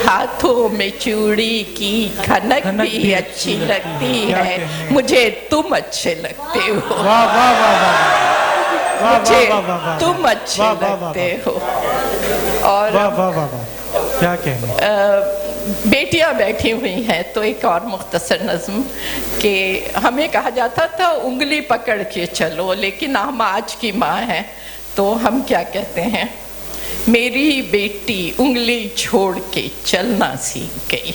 हाथों में चूड़ी की खनक भी अच्छी लगती है, मुझे तुम अच्छे लगते हो। वाह वाह वाह वाह, मुझे वाह, वाह, वाह, तुम अच्छे वाह, वाह, लगते हो। और वाह वाह वाह वाह, क्या कहने। बेटियां बैठी हुई हैं तो एक और मुख्तसर नज़्म कि हमें कहा जाता था उंगली पकड़ के चलो, लेकिन हम आज की माँ हैं तो हम क्या कहते हैं, मेरी बेटी उंगली छोड़ के चलना सीख गई।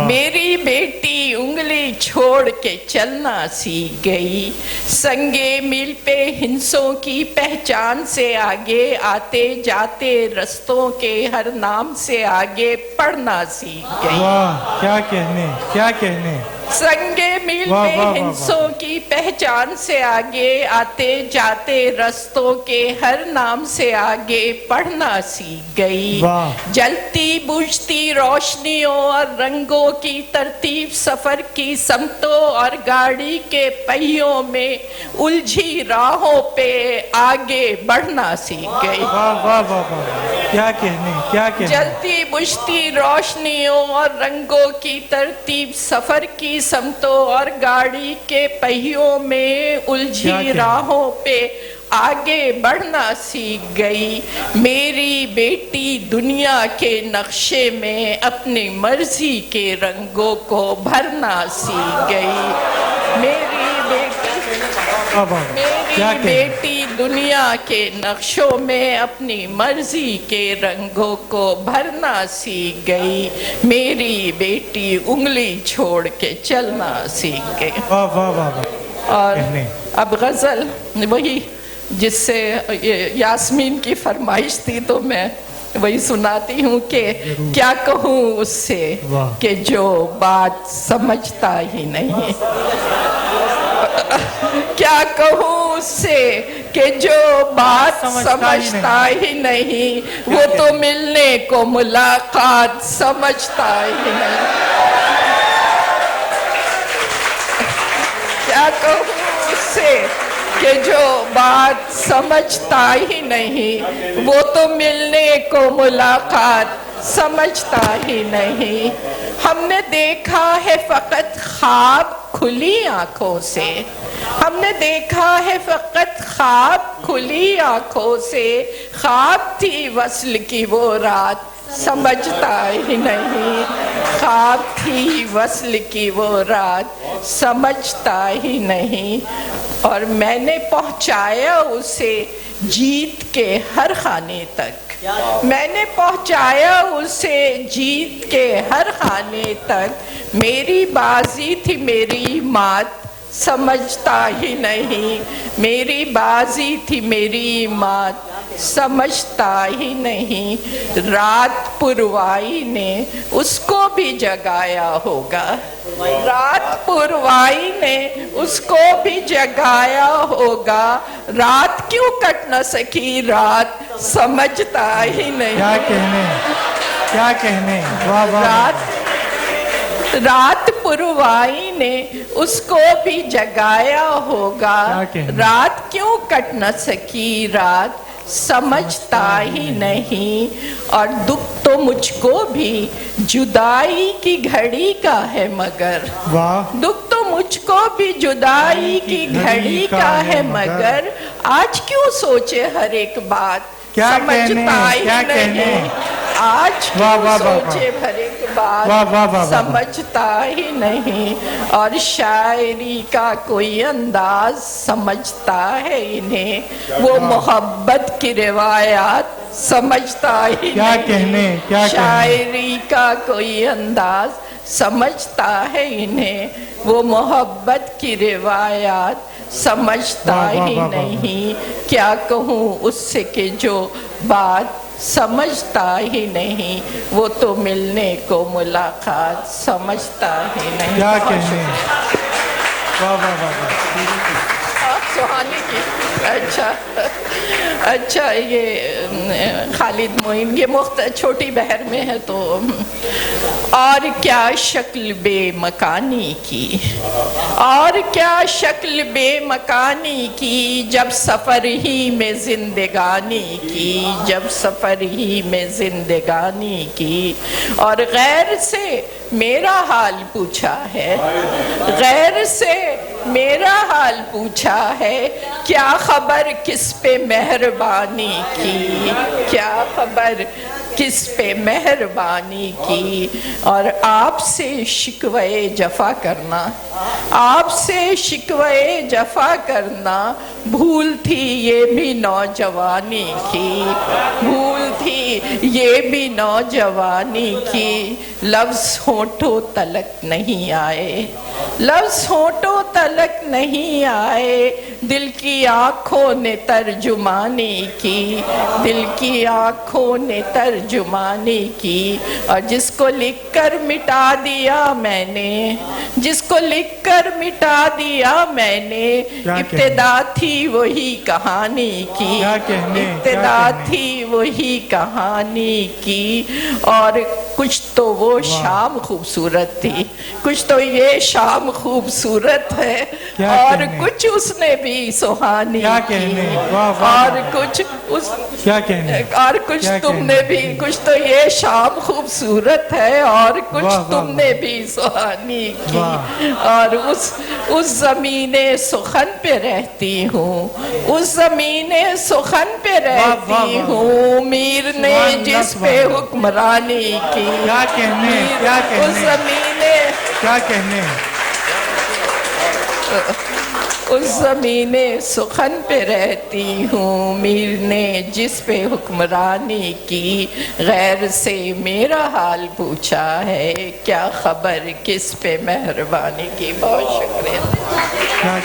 मेरी बेटी उंगली छोड़ के चलना सीख गई, संगे मील पे हिंसों की पहचान से आगे, आते जाते रस्तों के हर नाम से आगे पढ़ना सीख गई। वाह क्या कहने, क्या कहने। संगे मील वाह, पे वाह, वाह, हिंसों की पहचान से आगे, आते जाते रस्तों के हर नाम से आगे पढ़ना सीख गई। वाह। जलती बुझती रोशनियों और रंगों की तरतीब, सफर की समतों और गाड़ी के पहियों में उलझी राहों पे आगे बढ़ना सीख गई। वाह वाह वाह वाह, क्या कहने, क्या कहने। जलती बुझती रोशनियों और रंगों की तरतीब, सफर की समतों और गाड़ी के पहियों में उलझी राहों पे आगे बढ़ना सीख गई। मेरी बेटी दुनिया के नक्शे में अपनी मर्जी के रंगों को भरना सीख गई। मेरी बेटी दुनिया के नक्शों में अपनी मर्जी के रंगों को भरना सीख गई। मेरी बेटी उंगली छोड़ के चलना सीख गई। वाह वाह वाह वाह। और अब गजल वही जिससे यास्मीन की फरमाइश थी तो मैं वही सुनाती हूँ कि क्या कहूँ उससे कि जो बात समझता ही नहीं। क्या कहूँ उससे कि जो बात समझता ही नहीं, वो तो मिलने को मुलाकात समझता ही नहीं। क्या कहूँ उससे कि जो बात समझता ही नहीं, वो तो मिलने को मुलाकात समझता ही नहीं। हमने देखा है फकत ख्वाब खुली आंखों से, हमने देखा है फकत ख्वाब खुली आंखों से, ख्वाब थी वस्ल की वो रात समझता ही नहीं। ख्वाब थी वस्ल की वो रात समझता ही नहीं। और मैंने पहुंचाया उसे जीत के हर खाने तक, मैंने पहुंचाया उसे जीत के हर खाने तक। मेरी बाजी थी मेरी मात समझता ही नहीं, मेरी बाजी थी मेरी मात समझता ही नहीं। रात पुरवाई ने उसको भी जगाया होगा, रात पुरवाई ने उसको भी जगाया होगा। रात क्यों कट न सकी रात समझता ही नहीं। क्या कहने, क्या कहने। वाह वाह। रात पुरवाई ने उसको भी जगाया होगा, रात क्यों कट न सकी रात समझता ही नहीं। और दुख तो मुझको भी जुदाई की घड़ी का है मगर, दुख तो मुझको भी जुदाई की घड़ी का है मगर, आज क्यों सोचे हर एक बात समझता ही नहीं। आज क्यों सोचे हर एक बात समझता ही नहीं। और शायरी का कोई अंदाज समझता है इन्हें, वो मोहब्बत की रिवायात समझता ही क्या नहीं। कहने, क्या शायरी का कोई अंदाज समझता है इन्हें, वो मोहब्बत की रिवायात समझता ही नहीं। क्या कहूँ उससे कि जो बात समझता ही नहीं, वो तो मिलने को मुलाकात समझता ही नहीं। क्या कहने। वाह वाह वाह। सुहानी की अच्छा اچھا یہ خالد معین یہ چھوٹی بہر میں ہے تو اور کیا شکل بے مکانی کی اور کیا شکل بے مکانی کی جب سفر ہی میں زندگانی کی جب سفر ہی میں زندگانی کی اور غیر سے میرا حال پوچھا ہے غیر سے میرا حال پوچھا ہے کیا خبر کس پہ مہربانی کی کیا خبر کس پہ مہربانی کی اور آپ سے شکوے جفا کرنا آپ سے شکوے جفا کرنا بھول تھی یہ بھی نوجوانی کی بھول تھی یہ بھی نوجوانی کی لفظ ہونٹوں تلک نہیں آئے لفظ ہونٹوں تلک نہیں آئے دل کی آنکھوں نے ترجمانی کی دل کی آنکھوں نے ترجمانی کی اور جس کو لکھ کر مٹا دیا میں نے جس کو لکھ کر مٹا دیا میں نے ابتدا تھی وہی کہانی کی ابتدا تھی وہی کہانی کی اور کچھ تو وہ شام خوبصورت تھی کچھ تو یہ شام خوبصورت ہے اور کچھ اس نے بھی سہانی کی اور کچھ اس اور کچھ تم نے بھی کچھ تو یہ شام خوبصورت ہے اور کچھ تم نے بھی سہانی کی اور اس زمین سخن پہ رہتی ہوں اس زمین سخن پہ رہتی ہوں میر نے جس پہ حکمرانی کی کیا کہنے اس زمین کیا کہنے اس زمین سخن پہ رہتی ہوں میر نے جس پہ حکمرانی کی غیر سے میرا حال پوچھا ہے کیا خبر کس پہ مہربانی کی بہت شکریہ